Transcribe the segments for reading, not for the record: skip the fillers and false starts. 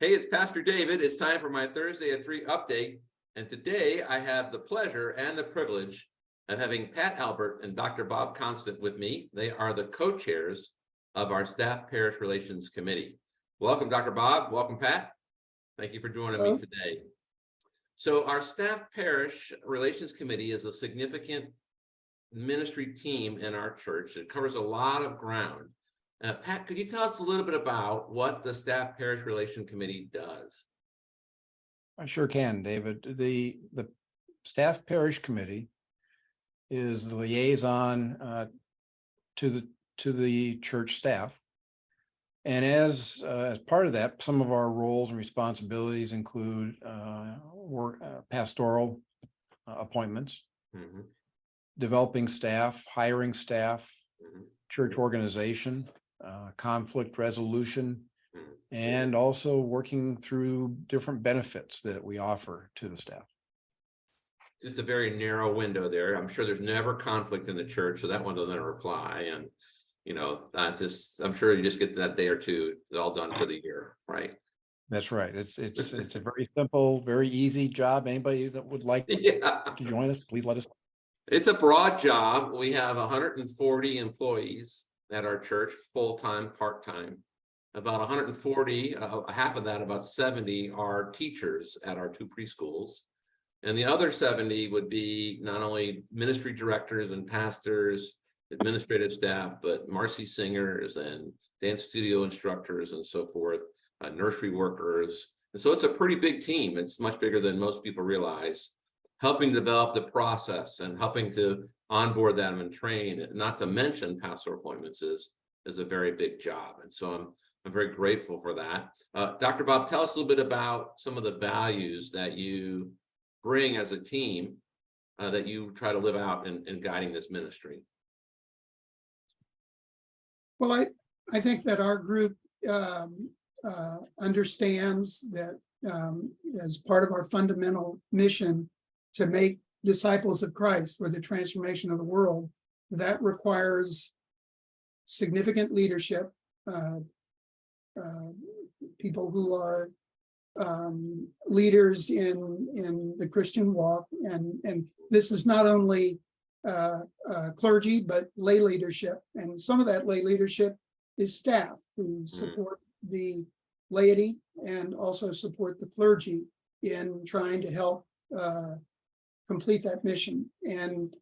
Hey, it's Pastor David. It's time for my Thursday at 3 update. And today I have the pleasure and the privilege of having Pat Albert and Dr. Bob Constant with me. They are the co-chairs of our Staff Parish Relations Committee. Welcome, Dr. Bob. Welcome, Pat. Thank you for joining me today. So our Staff Parish Relations Committee is a significant ministry team in our church. It covers a lot of ground. Pat, could you tell us a little bit about what the Staff Parish Relation Committee does? I sure can, David. The Staff Parish Committee is the liaison to the church staff, and as part of that, some of our roles and responsibilities include pastoral appointments, developing staff, hiring staff, church organization, conflict resolution, and also working through different benefits that we offer to the staff. Just a very narrow window there. I'm sure there's never conflict in the church, so that one doesn't apply. And I'm sure you just get that day or two all done for the year, right? That's right. It's a very simple, very easy job. Anybody that would like to join us, please let us know. It's a broad job. We have 140 employees at our church, full-time, part-time. About 140, half of that, about 70 are teachers at our two preschools. And the other 70 would be not only ministry directors and pastors, administrative staff, but Marcy singers and dance studio instructors and so forth, nursery workers. And so it's a pretty big team. It's much bigger than most people realize. Helping develop the process and helping to onboard them and train, not to mention pastoral appointments, is a very big job. And so I'm very grateful for that. Dr. Bob, tell us a little bit about some of the values that you bring as a team that you try to live out in guiding this ministry. Well, I think that our group understands that as part of our fundamental mission to make disciples of Christ for the transformation of the world, that requires significant leadership, people who are leaders in the Christian walk, and this is not only clergy but lay leadership, and some of that lay leadership is staff who support the laity and also support the clergy in trying to help complete that mission. And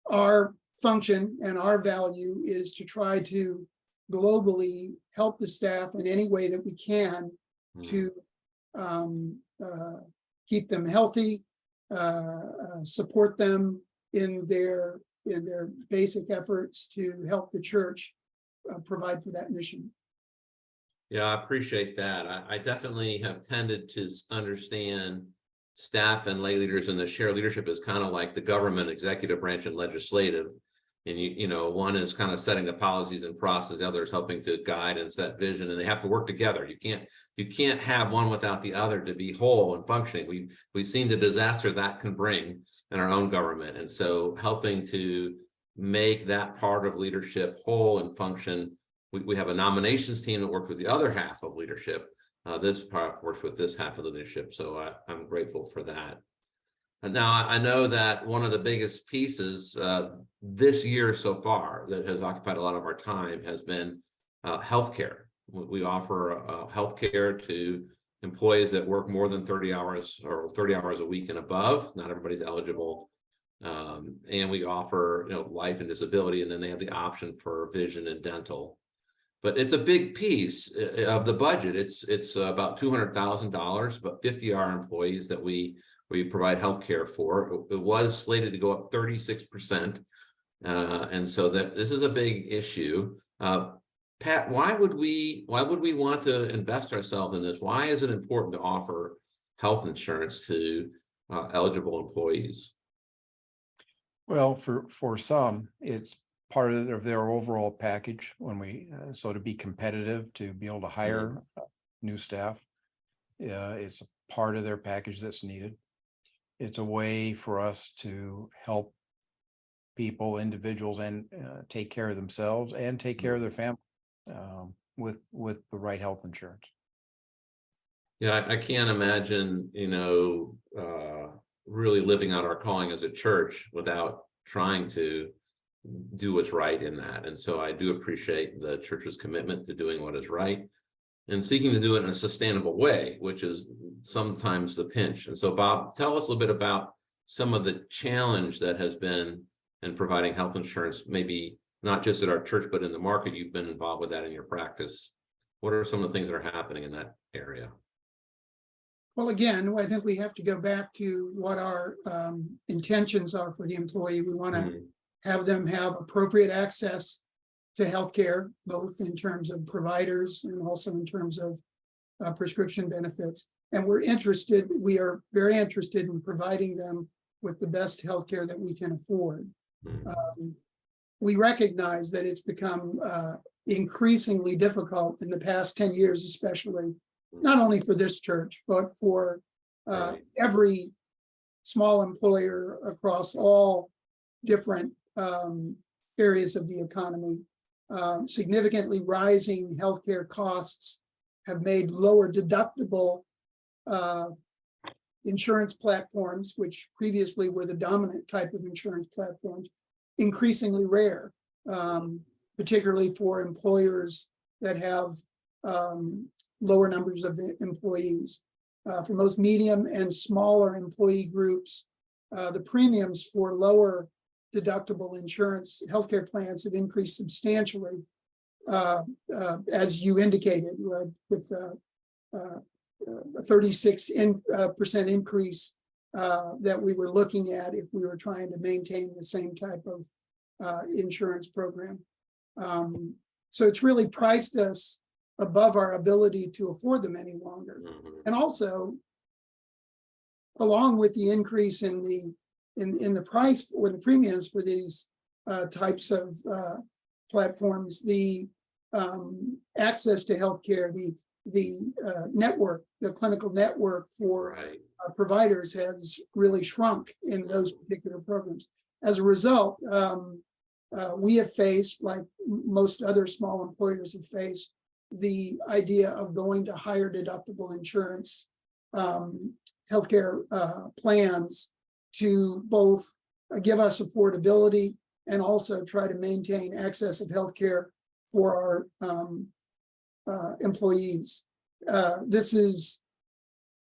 our function and our value is to try to globally help the staff in any way that we can to keep them healthy, support them in their basic efforts to help the church provide for that mission. Yeah, I appreciate that. I definitely have tended to understand staff and lay leaders and the shared leadership is kind of like the government, executive branch and legislative. And one is kind of setting the policies and process, the other is helping to guide and set vision, and they have to work together. You can't have one without the other to be whole and functioning. We've seen the disaster that can bring in our own government. And so helping to make that part of leadership whole and function. We have a nominations team that works with the other half of leadership. This part works with this half of the leadership. So I'm grateful for that. And now I know that one of the biggest pieces this year so far that has occupied a lot of our time has been healthcare. We offer healthcare to employees that work more than 30 hours or 30 hours a week and above. Not everybody's eligible. And we offer life and disability, and then they have the option for vision and dental. But it's a big piece of the budget. It's about $200,000, but 50 are employees that we provide health care for. It was slated to go up 36%. And so this is a big issue. Pat, why would we want to invest ourselves in this? Why is it important to offer health insurance to eligible employees? Well, for some, it's part of their overall package when so to be competitive, to be able to hire new staff. It's a part of their package that's needed. It's a way for us to help people, individuals, and take care of themselves and take care of their family with the right health insurance. Yeah, I can't imagine, really living out our calling as a church without trying to do what's right in that. And so I do appreciate the church's commitment to doing what is right and seeking to do it in a sustainable way, which is sometimes the pinch. And so, Bob, tell us a little bit about some of the challenge that has been in providing health insurance, maybe not just at our church, but in the market. You've been involved with that in your practice. What are some of the things that are happening in that area? Well, again, I think we have to go back to what our intentions are for the employee. We want to have them have appropriate access to healthcare, both in terms of providers and also in terms of prescription benefits. And we are very interested in providing them with the best healthcare that we can afford. We recognize that it's become increasingly difficult in the past 10 years, especially, not only for this church, but for every small employer across all different areas of the economy. Significantly rising healthcare costs have made lower deductible insurance platforms, which previously were the dominant type of insurance platforms, increasingly rare, particularly for employers that have lower numbers of employees. For most medium and smaller employee groups, the premiums for lower deductible insurance healthcare plans have increased substantially, as you indicated, with a 36% increase that we were looking at if we were trying to maintain the same type of insurance program. So it's really priced us above our ability to afford them any longer. And also, along with the increase in the price or the premiums for these types of platforms, the access to healthcare, the network, the clinical network for providers has really shrunk in those particular programs. As a result, we have faced, like most other small employers have faced, the idea of going to higher deductible insurance healthcare plans to both give us affordability and also try to maintain access of healthcare for our employees. This is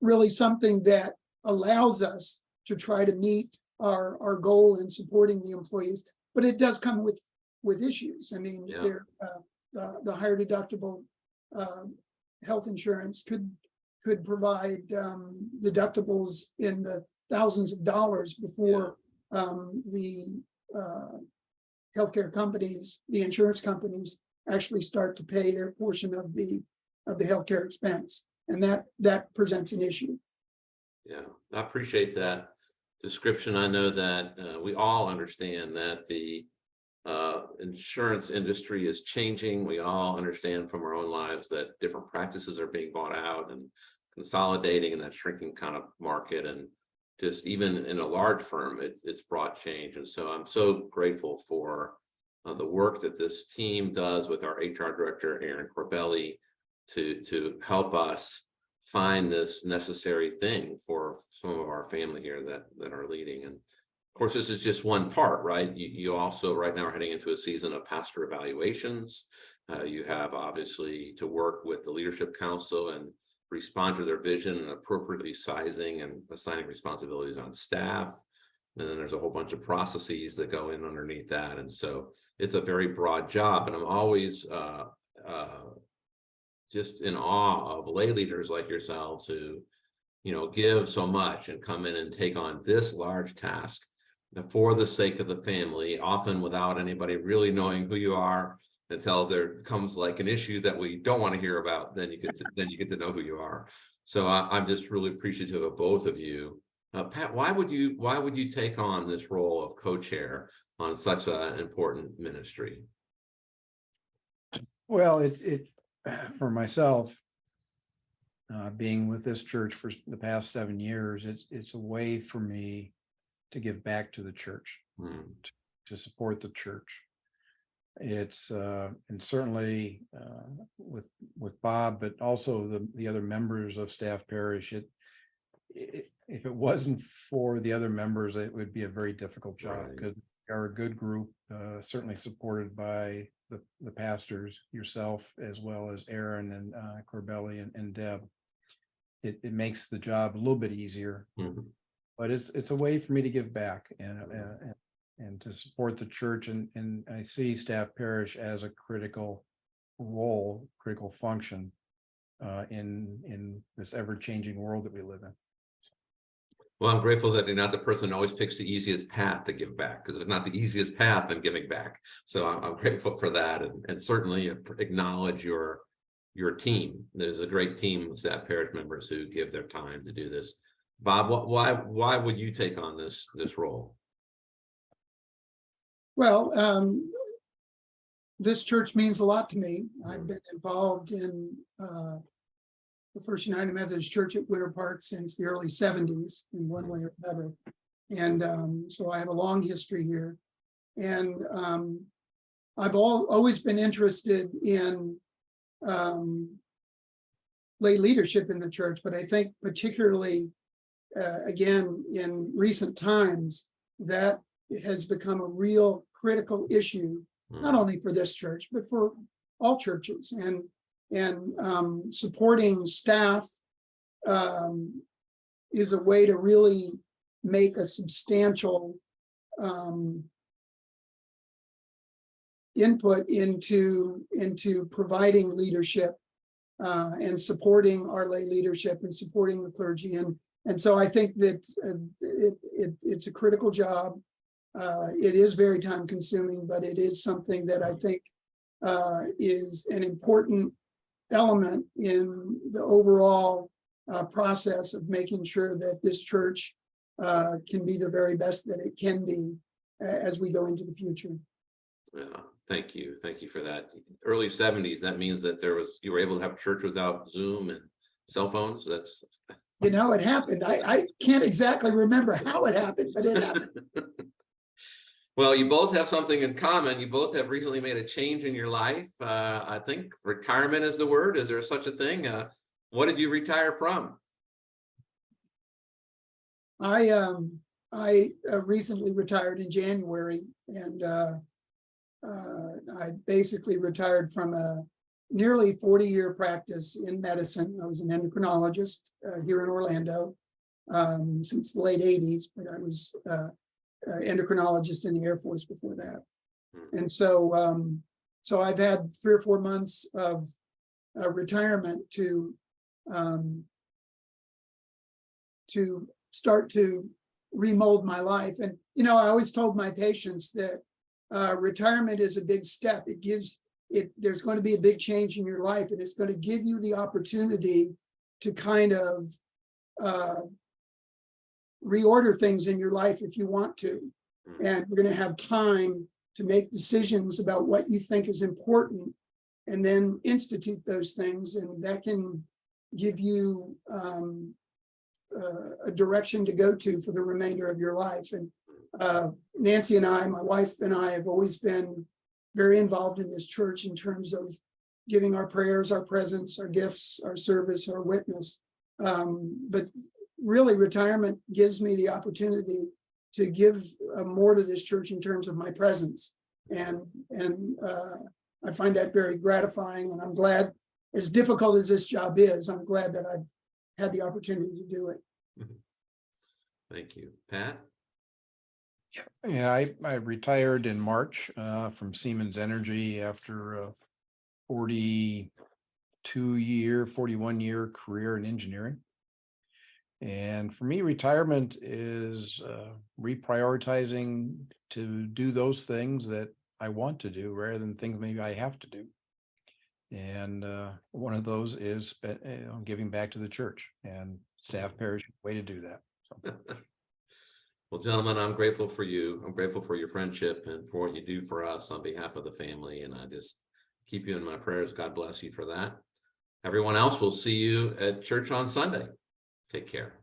really something that allows us to try to meet our goal in supporting the employees, but it does come with issues. I mean, the higher deductible health insurance could provide deductibles in the thousands of dollars before the healthcare companies, the insurance companies, actually start to pay their portion of the healthcare expense, and that presents an issue. Yeah, I appreciate that description. I know that we all understand that the insurance industry is changing. We all understand from our own lives that different practices are being bought out and consolidating in that shrinking kind of market. And just even in a large firm, it's brought change. And so I'm so grateful for the work that this team does with our HR director, Aaron Corbelli, to help us find this necessary thing for some of our family here that are leading. And of course, this is just one part, right? You also right now are heading into a season of pastor evaluations. You have obviously to work with the leadership council and respond to their vision and appropriately sizing and assigning responsibilities on staff. And then there's a whole bunch of processes that go in underneath that. And so it's a very broad job. And I'm always just in awe of lay leaders like yourselves who, give so much and come in and take on this large task for the sake of the family, often without anybody really knowing who you are, until there comes like an issue that we don't want to hear about. Then you get to know who you are. So I'm just really appreciative of both of you. Pat, why would you take on this role of co-chair on such an important ministry? Well, it for myself, being with this church for the past 7 years, it's a way for me to give back to the church, to support the church. It's and certainly with Bob, but also the other members of Staff Parish. If it wasn't for the other members, it would be a very difficult job Right. because they are a good group, certainly supported by the pastors, yourself, as well as Aaron and Corbelli and Deb. It makes the job a little bit easier, Mhm. but it's a way for me to give back and to support the church. And I see Staff Parish as a critical role, critical function in this ever-changing world that we live in. Well, I'm grateful that you're not the person who always picks the easiest path to give back, because it's not the easiest path in giving back. So I'm grateful for that, and certainly acknowledge your team. There's a great team of Staff Parish members who give their time to do this. Bob, why would you take on this role? Well, this church means a lot to me. I've been involved in the First United Methodist Church at Winter Park since the early 70s in one way or another. And so I have a long history here. And I've always been interested in lay leadership in the church, but I think particularly, again, in recent times, that has become a real critical issue, not only for this church, but for all churches. And supporting staff is a way to really make a substantial input into providing leadership and supporting our lay leadership and supporting the clergy. And so I think that it's a critical job. It is very time consuming, but it is something that I think is an important element in the overall process of making sure that this church can be the very best that it can be as we go into the future. Yeah, thank you for that. Early 70s, that means that you were able to have church without Zoom and cell phones. That's it happened. I can't exactly remember how it happened, but it happened. Well, you both have something in common. You both have recently made a change in your life. I think retirement is the word. Is there such a thing? What did you retire from? I recently retired in January, and I basically retired from a nearly 40-year practice in medicine. I was an endocrinologist here in Orlando since the late 80s, but I was endocrinologist in the Air Force before that. And so so I've had 3 or 4 months of retirement to start to remold my life. And I always told my patients that retirement is a big step. There's going to be a big change in your life, and it's going to give you the opportunity to kind of reorder things in your life if you want to. And you're going to have time to make decisions about what you think is important and then institute those things. And that can give you a direction to go to for the remainder of your life. And Nancy and I, my wife and I, have always been very involved in this church in terms of giving our prayers, our presence, our gifts, our service, our witness. But really, retirement gives me the opportunity to give more to this church in terms of my presence. And I find that very gratifying. And I'm glad, as difficult as this job is, I'm glad that I've had the opportunity to do it. Thank you. Pat? Yeah, I retired in March from Siemens Energy after a 41-year career in engineering. And for me, retirement is reprioritizing to do those things that I want to do rather than things maybe I have to do. And one of those is giving back to the church, and Staff Parish way to do that. So. Well, gentlemen, I'm grateful for you. I'm grateful for your friendship and for what you do for us on behalf of the family. And I just keep you in my prayers. God bless you for that. Everyone else, will see you at church on Sunday. Take care.